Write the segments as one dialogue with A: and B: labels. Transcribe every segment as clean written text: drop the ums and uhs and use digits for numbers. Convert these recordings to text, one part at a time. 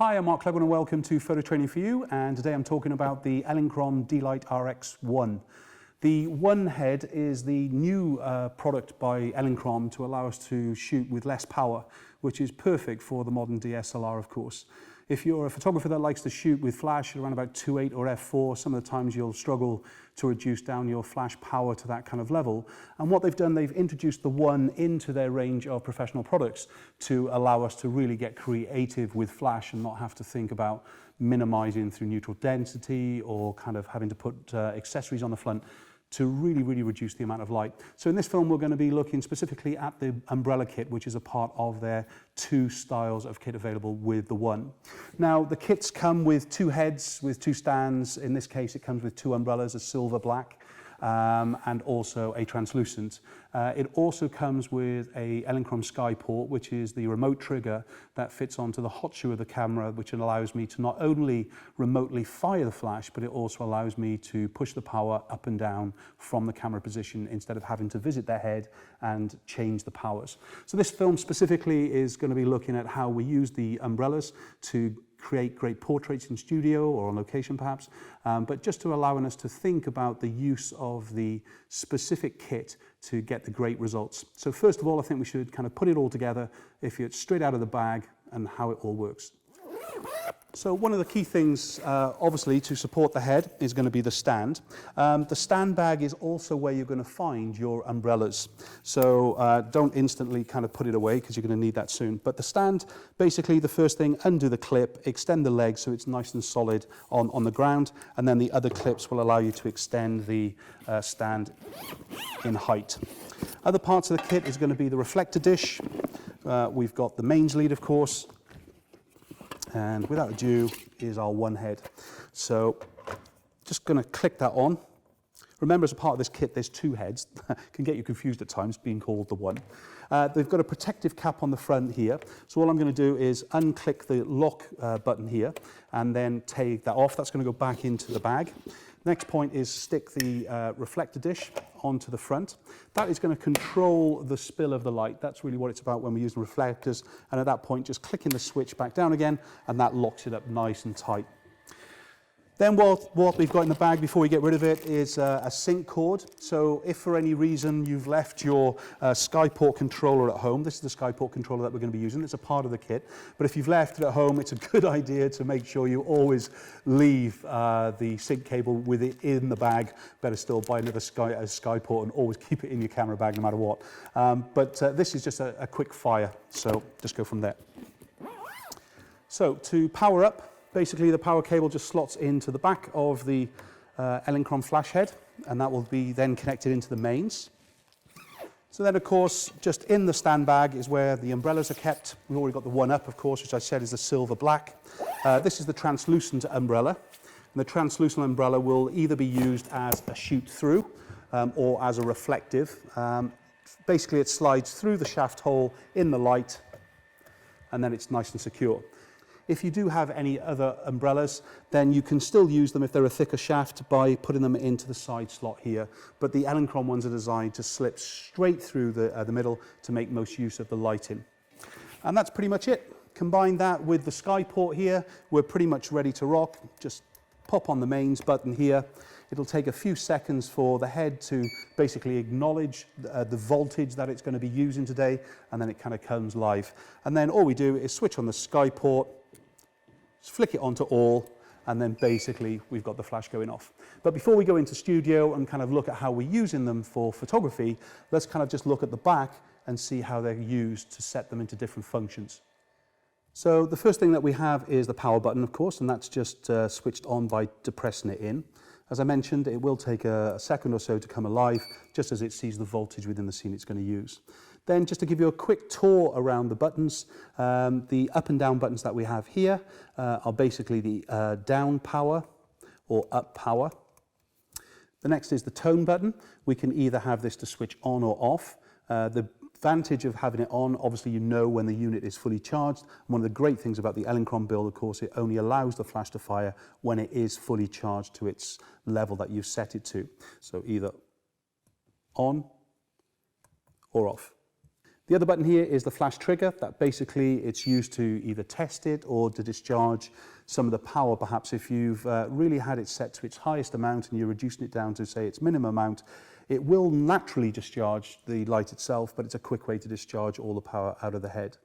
A: Hi, I'm Mark Cleghorn and welcome to Photo Training for You, and today I'm talking about the EL-Skyport D-Lite RX ONE. The ONE head is the new product by EL-Skyport to allow us to shoot with less power, which is perfect for the modern DSLR, of course. If you're a photographer that likes to shoot with flash at around about 2.8 or f4, some of the times you'll struggle to reduce down your flash power to that kind of level. And what they've done, they've introduced the ONE into their range of professional products to allow us to really get creative with flash and not have to think about minimizing through neutral density or kind of having to put accessories on the front to really reduce the amount of light. So in this film, we're going to be looking specifically at the umbrella kit, which is a part of their two styles of kit available with the ONE. Now, the kits come with two heads, with two stands. In this case, it comes with two umbrellas, a silver black, and also a translucent. It also comes with a EL-Skyport, which is the remote trigger that fits onto the hot shoe of the camera, which allows me to not only remotely fire the flash, but it also allows me to push the power up and down from the camera position instead of having to visit their head and change the powers. So this film specifically is going to be looking at how we use the umbrellas to create great portraits in studio or on location perhaps, but just to allowing us to think about the use of the specific kit to get the great results. So first of all, I think we should kind of put it all together, if it's straight out of the bag, and how it all works. So one of the key things, obviously, to support the head is going to be the stand. The stand bag is also where you're going to find your umbrellas. So don't instantly kind of put it away because you're going to need that soon. But the stand, basically the first thing, undo the clip, extend the leg so it's nice and solid on the ground, and then the other clips will allow you to extend the stand in height. Other parts of the kit is going to be the reflector dish. We've got the mains lead, of course. And without ado is our ONE head. So just going to click that on. Remember, as a part of this kit, there's two heads. Can get you confused at times, being called the ONE. They've got a protective cap on the front here. So all I'm going to do is unclick the lock button here and then take that off. That's going to go back into the bag. Next point is stick the reflector dish onto the front. That is going to control the spill of the light. That's really what it's about when we're using reflectors. And at that point, just clicking the switch back down again, and that locks it up nice and tight. Then what we've got in the bag before we get rid of it is a sync cord. So if for any reason you've left your Skyport controller at home, this is the Skyport controller that we're going to be using. It's a part of the kit. But if you've left it at home, it's a good idea to make sure you always leave the sync cable with it in the bag. Better still, buy another Skyport and always keep it in your camera bag no matter what. But this is just a quick fire, so just go from there. So to power up, basically, the power cable just slots into the back of the EL-Skyport flash head, and that will be then connected into the mains. So then, of course, just in the stand bag is where the umbrellas are kept. We've already got the ONE up, of course, which I said is the silver black. This is the translucent umbrella, and the translucent umbrella will either be used as a shoot-through or as a reflective. Basically, it slides through the shaft hole in the light, and then it's nice and secure. If you do have any other umbrellas, then you can still use them if they're a thicker shaft by putting them into the side slot here. But the EL-Skyport ones are designed to slip straight through the middle to make most use of the lighting. And that's pretty much it. Combine that with the Skyport here, we're pretty much ready to rock. Just pop on the mains button here. It'll take a few seconds for the head to basically acknowledge the voltage that it's going to be using today, and then it kind of comes live. And then all we do is switch on the Skyport, flick it onto all, and then basically we've got the flash going off. But before we go into studio and kind of look at how we're using them for photography, let's kind of just look at the back and see how they're used to set them into different functions. So the first thing that we have is the power button, of course, and that's just switched on by depressing it in. As I mentioned, it will take a second or so to come alive, just as it sees the voltage within the scene it's going to use. Then just to give you a quick tour around the buttons, the up and down buttons that we have here are basically the down power or up power. The next is the tone button. We can either have this to switch on or off. The advantage of having it on, obviously you know when the unit is fully charged. One of the great things about the EL-Skyport build, of course, it only allows the flash to fire when it is fully charged to its level that you've set it to. So either on or off. The other button here is the flash trigger. That basically it's used to either test it or to discharge some of the power. Perhaps if you've really had it set to its highest amount and you're reducing it down to say its minimum amount, it will naturally discharge the light itself, but it's a quick way to discharge all the power out of the head.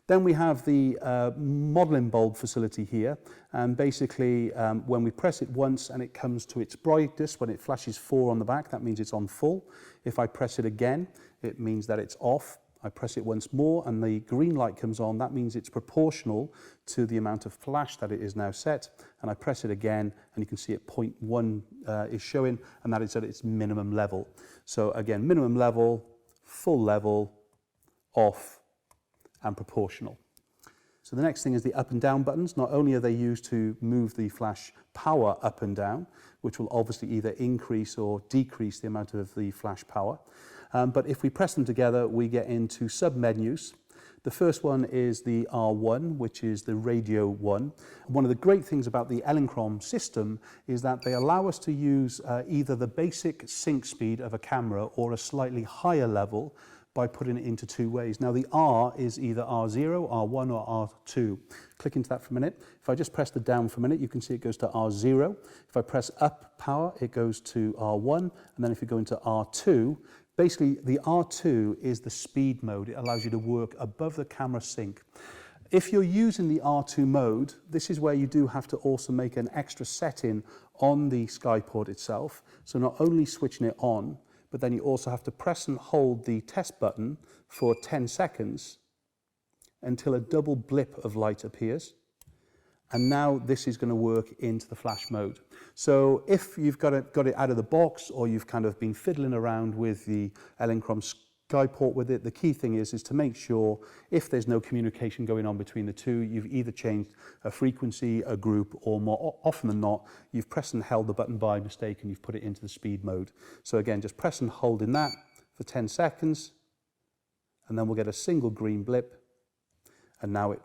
A: Then we have the modelling bulb facility here, and basically when we press it once and it comes to its brightest, when it flashes 4 on the back, that means it's on full. If I press it again, it means that it's off. I press it once more and the green light comes on, that means it's proportional to the amount of flash that it is now set. And I press it again and you can see at 0.1 is showing, and that is at its minimum level. So again, minimum level, full level, off, and proportional. So the next thing is the up and down buttons. Not only are they used to move the flash power up and down, which will obviously either increase or decrease the amount of the flash power, but if we press them together, we get into sub-menus. The first one is the R1, which is the radio one. One of the great things about the EL-Skyport system is that they allow us to use either the basic sync speed of a camera or a slightly higher level by putting it into 2 ways. Now the R is either R0, R1 or R2. Click into that for a minute. If I just press the down for a minute, you can see it goes to R0. If I press up power, it goes to R1. And then if you go into R2, basically the R2 is the speed mode. It allows you to work above the camera sync. If you're using the R2 mode, this is where you do have to also make an extra setting on the Skyport itself. So not only switching it on, but then you also have to press and hold the test button for 10 seconds until a double blip of light appears. And now this is going to work into the flash mode. So if you've got it out of the box, or you've kind of been fiddling around with the EL-Skyport Skyport with it, the key thing is to make sure if there's no communication going on between the two, you've either changed a frequency, a group, or more often than not, you've pressed and held the button by mistake and you've put it into the speed mode. So again, just press and hold in that for 10 seconds, and then we'll get a single green blip, and now it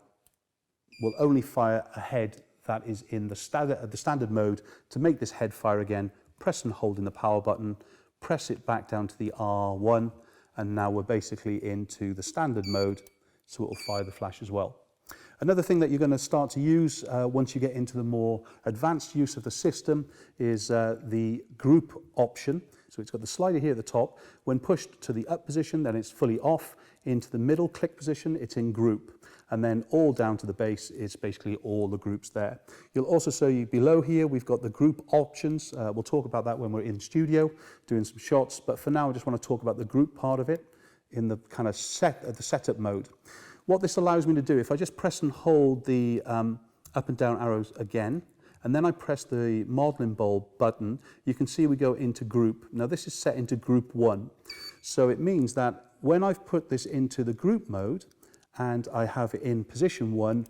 A: will only fire a head that is in the standard mode. To make this head fire again, press and hold in the power button, press it back down to the R1, and now we're basically into the standard mode, so it will fire the flash as well. Another thing that you're going to start to use once you get into the more advanced use of the system is the group option. So it's got the slider here at the top. When pushed to the up position, then it's fully off. Into the middle click position, it's in group. And then all down to the base is basically all the groups there. You'll also see below here, we've got the group options. We'll talk about that when we're in studio doing some shots. But for now, I just want to talk about the group part of it in the kind of setup mode. What this allows me to do, if I just press and hold the up and down arrows again, and then I press the modeling bulb button, you can see we go into group. Now this is set into group 1. So it means that when I've put this into the group mode, and I have it in position 1,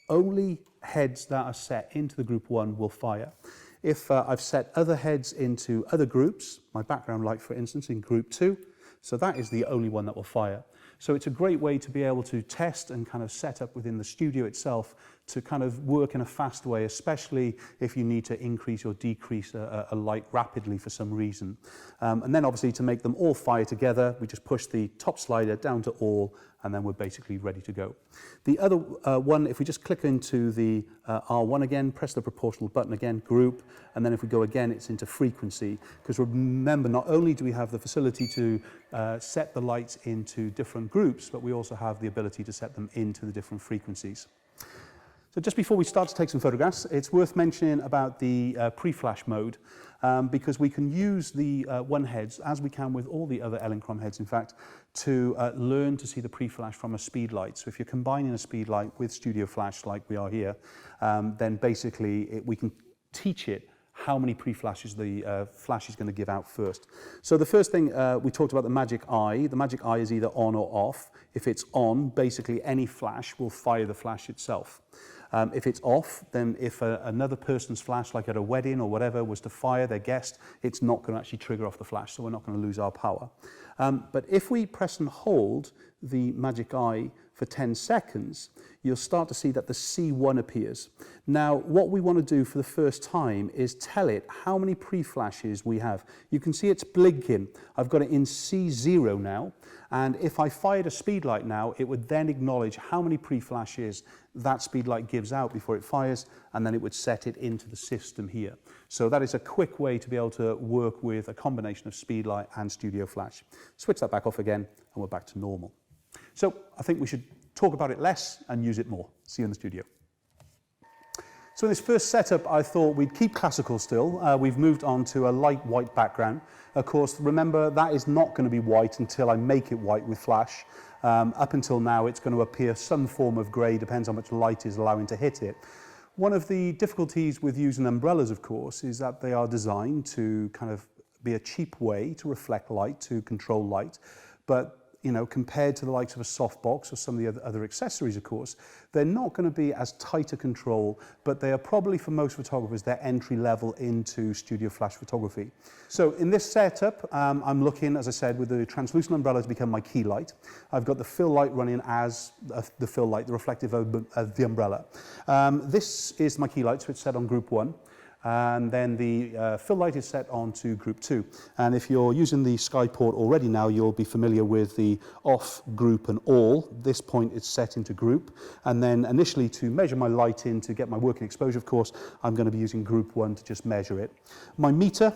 A: only heads that are set into the group 1 will fire. If I've set other heads into other groups, my background light for instance in group 2, so that is the only one that will fire. So it's a great way to be able to test and kind of set up within the studio itself to kind of work in a fast way, especially if you need to increase or decrease a light rapidly for some reason. And then obviously to make them all fire together, we just push the top slider down to all, and then we're basically ready to go. The other one, if we just click into the R1 again, press the proportional button again, group, and then if we go again, it's into frequency. Because remember, not only do we have the facility to set the lights into different groups, but we also have the ability to set them into the different frequencies. So just before we start to take some photographs, it's worth mentioning about the pre-flash mode, because we can use the one heads, as we can with all the other EL-Skyport heads in fact, to learn to see the pre-flash from a speed light. So if you're combining a speed light with studio flash like we are here, then basically we can teach it how many pre-flashes the flash is going to give out first. So the first thing, we talked about the magic eye. The magic eye is either on or off. If it's on, basically any flash will fire the flash itself. If it's off, then if another person's flash, like at a wedding or whatever, was to fire their guest, it's not going to actually trigger off the flash, so we're not going to lose our power. But if we press and hold the magic eye for 10 seconds, you'll start to see that the C1 appears. Now, what we want to do for the first time is tell it how many pre-flashes we have. You can see it's blinking. I've got it in C0 now, And if I fired a speed light now, it would then acknowledge how many pre-flashes that speed light gives out before it fires, and then it would set it into the system here. So that is a quick way to be able to work with a combination of speed light and studio flash. Switch that back off again, and we're back to normal. So I think we should talk about it less and use it more. See you in the studio. So in this first setup, I thought we'd keep classical still. We've moved on to a light white background. Of course, remember, that is not going to be white until I make it white with flash. Up until now, it's going to appear some form of grey, depends how much light is allowing to hit it. One of the difficulties with using umbrellas, of course, is that they are designed to kind of be a cheap way to reflect light, to control light. But you know, compared to the likes of a softbox or some of the other accessories, of course, they're not going to be as tight a control, but they are probably, for most photographers, their entry level into studio flash photography. So in this setup, I'm looking, as I said, with the translucent umbrella to become my key light. I've got the fill light running as the fill light, the reflective of the umbrella. This is my key light, so it's set on group 1. And then the fill light is set on to group 2. And if you're using the Skyport already now, you'll be familiar with the off, group and all. This point it's set into group. And then initially, to measure my light in to get my working exposure, of course, I'm going to be using group 1 to just measure it. My meter,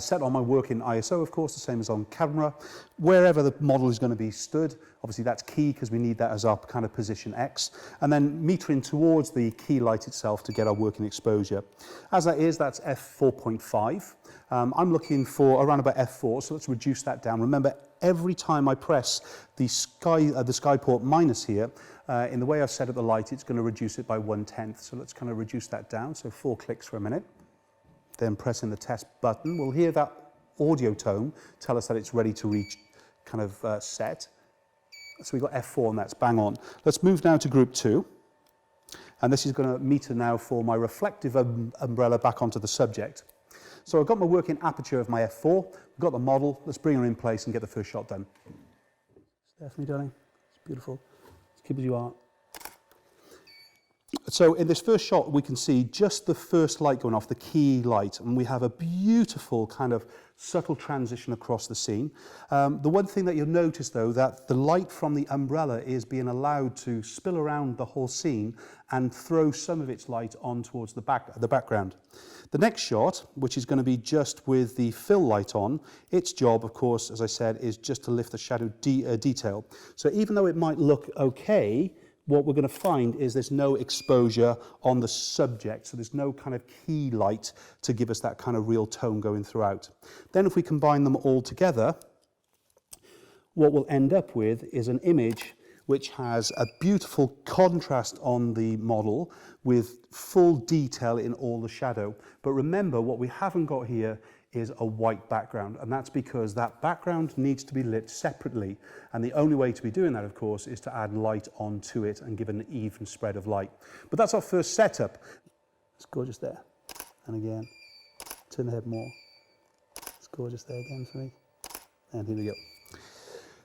A: set on my working ISO, of course, the same as on camera. Wherever the model is going to be stood, obviously that's key because we need that as our kind of position X. And then metering towards the key light itself to get our working exposure. As that is, that's f4.5. I'm looking for around about f4, so let's reduce that down. Remember, every time I press the Skyport minus here, in the way I've set up the light, it's going to reduce it by 1/10. So let's kind of reduce that down. So 4 clicks for a minute. Then pressing the test button, we'll hear that audio tone tell us that it's ready to reach kind of set. So we've got F4 and that's bang on. Let's move now to group 2. And this is going to meter now for my reflective umbrella back onto the subject. So I've got my working aperture of my F4, we've got the model, let's bring her in place and get the first shot done. Stephanie, darling, it's beautiful. Just keep as you are. So in this first shot, we can see just the first light going off, the key light, and we have a beautiful kind of subtle transition across the scene. The one thing that you'll notice, though, that the light from the umbrella is being allowed to spill around the whole scene and throw some of its light on towards the background. The next shot, which is going to be just with the fill light on, its job, of course, as I said, is just to lift the shadow detail. So even though it might look okay, what we're going to find is there's no exposure on the subject, so there's no kind of key light to give us that kind of real tone going throughout. Then if we combine them all together, what we'll end up with is an image which has a beautiful contrast on the model with full detail in all the shadow. But remember, what we haven't got here is a white background, and that's because that background needs to be lit separately, and the only way to be doing that, of course, is to add light onto it and give an even spread of light. But that's our first setup. It's gorgeous there, and again, turn the head more. It's gorgeous there again for me, and here we go.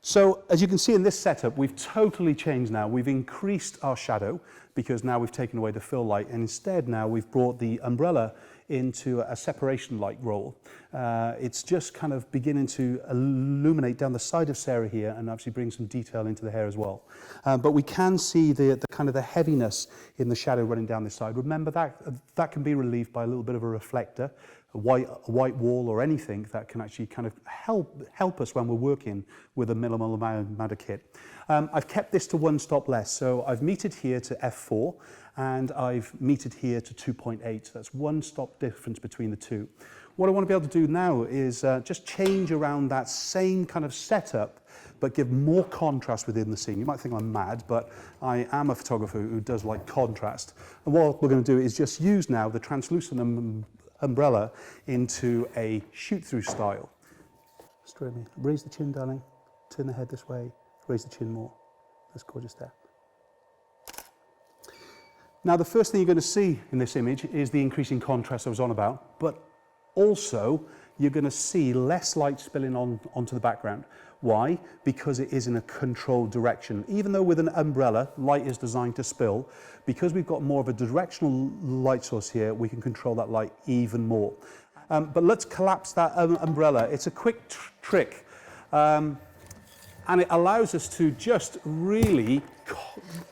A: So as you can see in this setup, we've totally changed now. We've increased our shadow because now we've taken away the fill light, and instead now we've brought the umbrella into a separation light role. It's just kind of beginning to illuminate down the side of Sarah here and actually bring some detail into the hair as well. But we can see the kind of the heaviness in the shadow running down this side. Remember that can be relieved by a little bit of a reflector, a white wall or anything that can actually kind of help us when we're working with a minimal amount of kit. I've kept this to 1 stop less, so I've metered here to f4 and I've metered here to 2.8, so that's 1 stop difference between the two. What I want to be able to do now is just change around that same kind of setup but give more contrast within the scene. You might think I'm mad, but I am a photographer who does like contrast. And what we're going to do is just use now the translucent umbrella into a shoot-through style. Straight me. Raise the chin, darling. Turn the head this way. Raise the chin more. That's gorgeous there. Now, the first thing you're going to see in this image is the increasing contrast I was on about, but also you're going to see less light spilling onto the background. Why? Because it is in a controlled direction. Even though with an umbrella, light is designed to spill, because we've got more of a directional light source here, we can control that light even more. But let's collapse that umbrella. It's a quick trick. and it allows us to just really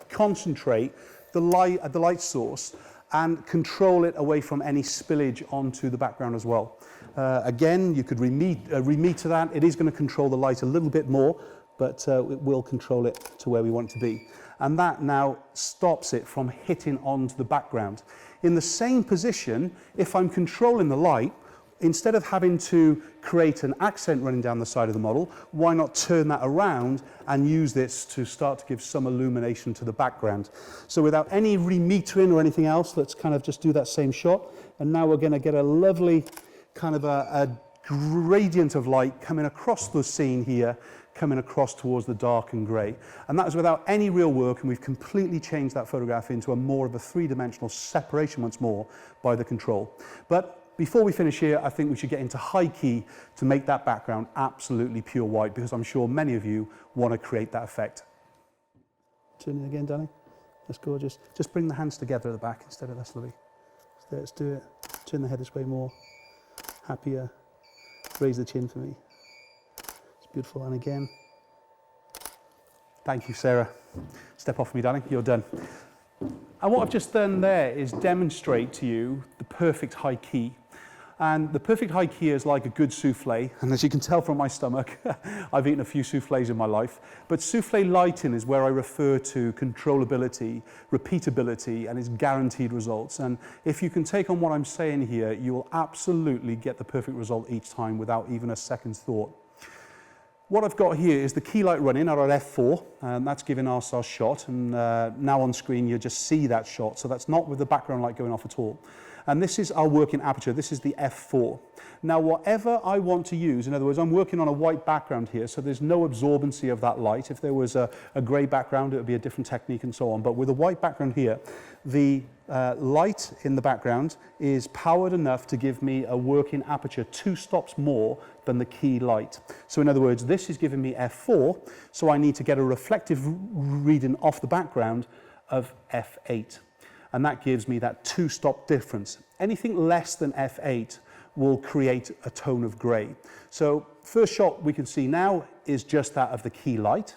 A: concentrate the light source and control it away from any spillage onto the background as well. Again, you could remeter that. It is going to control the light a little bit more, but it will control it to where we want it to be. And that now stops it from hitting onto the background. In the same position, if I'm controlling the light, instead of having to create an accent running down the side of the model, why not turn that around and use this to start to give some illumination to the background. So without any remetering or anything else, let's kind of just do that same shot. And now we're going to get a lovely kind of a gradient of light coming across the scene here, coming across towards the dark and grey. And that was without any real work, and we've completely changed that photograph into a more of a three-dimensional separation once more by the control. But before we finish here, I think we should get into high key to make that background absolutely pure white, because I'm sure many of you want to create that effect. Turn it again, Danny. That's gorgeous. Just bring the hands together at the back instead of this, Louis. Let's do it. Turn the head this way more. Happier. Raise the chin for me. It's beautiful. And again. Thank you, Sarah. Step off me, Danny. You're done. And what I've just done there is demonstrate to you the perfect high key. And the perfect high key is like a good souffle. And as you can tell from my stomach, I've eaten a few souffles in my life. But souffle lighting is where I refer to controllability, repeatability, and its guaranteed results. And if you can take on what I'm saying here, you will absolutely get the perfect result each time without even a second's thought. What I've got here is the key light running at our f4, and that's giving us our shot. And now on screen, you just see that shot. So that's not with the background light going off at all. And this is our working aperture. This is the f4. Now, whatever I want to use, in other words, I'm working on a white background here, so there's no absorbency of that light. If there was a grey background, it would be a different technique and so on. But with a white background here, the light in the background is powered enough to give me a working aperture 2 stops more than the key light. So in other words, this is giving me f4, so I need to get a reflective reading off the background of f8. And that gives me that 2-stop difference. Anything less than f8 will create a tone of grey. So first shot we can see now is just that of the key light.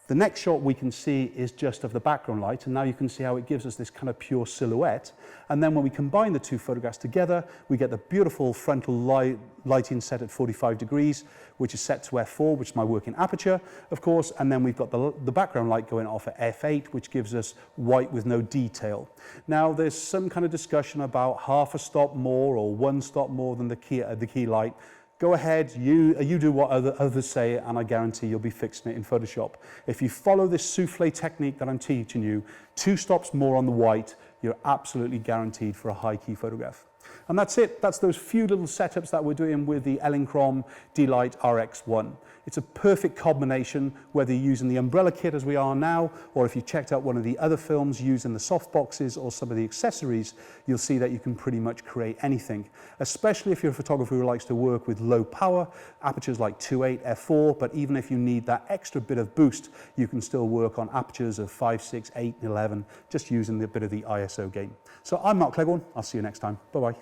A: The next shot we can see is just of the background light, and now you can see how it gives us this kind of pure silhouette. And then when we combine the two photographs together, we get the beautiful frontal lighting set at 45 degrees, which is set to f4, which is my working aperture, of course, and then we've got the background light going off at f8, which gives us white with no detail. Now, there's some kind of discussion about half a stop more or 1 stop more than the key light. Go ahead, you do what others say, and I guarantee you'll be fixing it in Photoshop. If you follow this souffle technique that I'm teaching you, 2 stops more on the white, you're absolutely guaranteed for a high key photograph. And that's it. That's those few little setups that we're doing with the EL-Skyport D-Lite RX ONE. It's a perfect combination, whether you're using the umbrella kit as we are now, or if you checked out one of the other films using the soft boxes or some of the accessories, you'll see that you can pretty much create anything, especially if you're a photographer who likes to work with low power, apertures like 2.8, f4, but even if you need that extra bit of boost, you can still work on apertures of 5, 6, 8, and 11, just using a bit of the ISO game. So I'm Mark Cleghorn. I'll see you next time. Bye-bye.